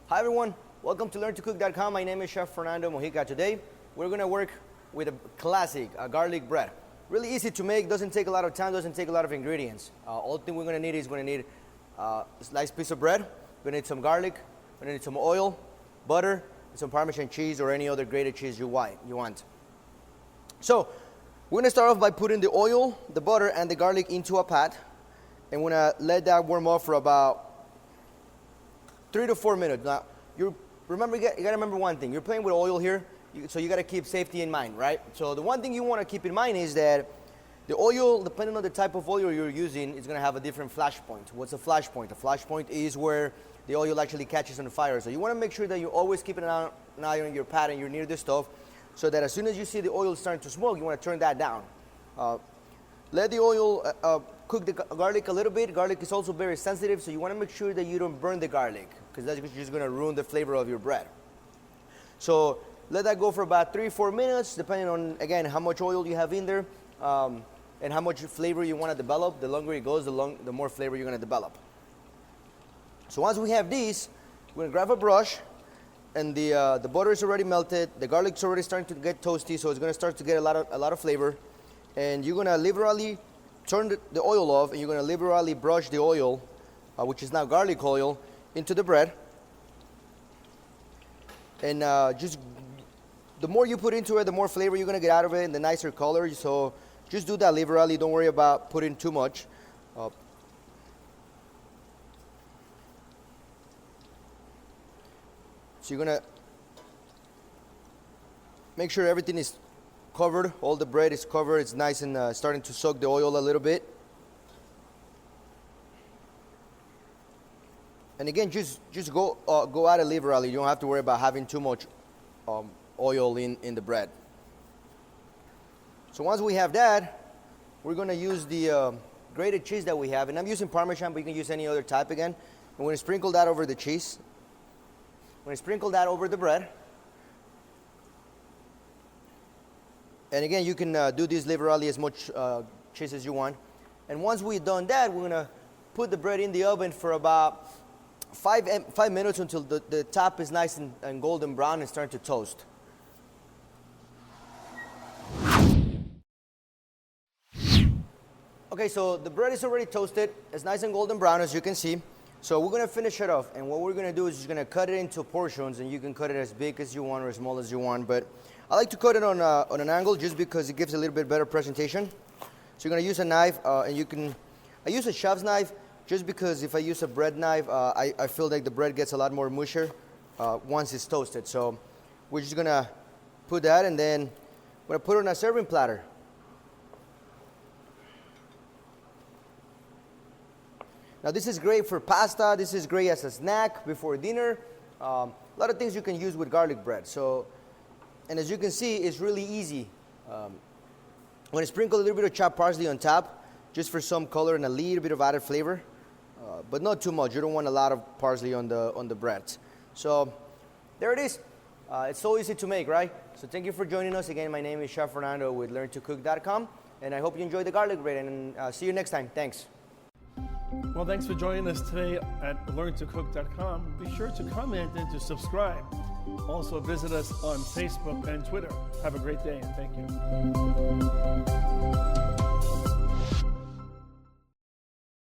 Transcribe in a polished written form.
Hi everyone, welcome to LearnToCook.com. My name is Chef Fernando Mojica. Today we're going to work with a classic garlic bread. Really easy to make, doesn't take a lot of time, doesn't take a lot of ingredients. All thing we're going to need is a sliced piece of bread, we're going to need some garlic, we're going to need some oil, butter, and some Parmesan cheese or any other grated cheese you want. So we're going to start off by putting the oil, the butter, and the garlic into a pot, and we're going to let that warm up for about 3 to 4 minutes. Now, you got to remember one thing. You're playing with oil here, so you got to keep safety in mind, right? So the one thing you want to keep in mind is that the oil, depending on the type of oil you're using, is going to have a different flash point. What's a flash point? A flash point is where the oil actually catches on fire. So you want to make sure that you're always keeping an eye on your pot and you're near the stove, so that as soon as you see the oil starting to smoke, you want to turn that down. Let the oil cook the garlic a little bit. Garlic is also very sensitive, so you want to make sure that you don't burn the garlic, because that's just going to ruin the flavor of your bread. So let that go for about 3-4 minutes, depending on, again, how much oil you have in there and how much flavor you want to develop. The longer it goes, the more flavor you're going to develop. So once we have these, we're going to grab a brush, and the butter is already melted. The garlic's already starting to get toasty, so it's going to start to get a lot of flavor. And you're going to liberally turn the oil off, and you're going to liberally brush the oil, which is now garlic oil, into the bread. And just the more you put into it, the more flavor you're going to get out of it and the nicer color. So just do that liberally. Don't worry about putting too much. So you're going to make sure everything is covered. All the bread is covered. It's nice and starting to soak the oil a little bit. And again, just go at it liberally. You don't have to worry about having too much oil in the bread. So once we have that, we're going to use the grated cheese that we have. And I'm using Parmesan, but you can use any other type again. I'm going to sprinkle that over the cheese. I'm going to sprinkle that over the bread. And again, you can do this liberally, as much cheese as you want. And once we've done that, we're going to put the bread in the oven for about 5 minutes until the top is nice and golden brown and starting to toast. Okay, so the bread is already toasted. It's nice and golden brown, as you can see. So we're going to finish it off. And what we're going to do is just going to cut it into portions, and you can cut it as big as you want or as small as you want. But I like to cut it on an angle just because it gives a little bit better presentation. So you're going to use a knife, and I use a chef's knife just because if I use a bread knife, I feel like the bread gets a lot more mushier once it's toasted. So we're just going to put that, and then I'm going to put it on a serving platter. Now this is great for pasta. This is great as a snack before dinner. A lot of things you can use with garlic bread. So, and as you can see, it's really easy. I'm going to sprinkle a little bit of chopped parsley on top, just for some color and a little bit of added flavor, but not too much. You don't want a lot of parsley on the bread. So there it is. It's so easy to make, right? So thank you for joining us. Again, my name is Chef Fernando with LearnToCook.com, and I hope you enjoyed the garlic bread, and see you next time. Thanks. Well, thanks for joining us today at LearnToCook.com. Be sure to comment and to subscribe. Also visit us on Facebook and Twitter. Have a great day, and thank you.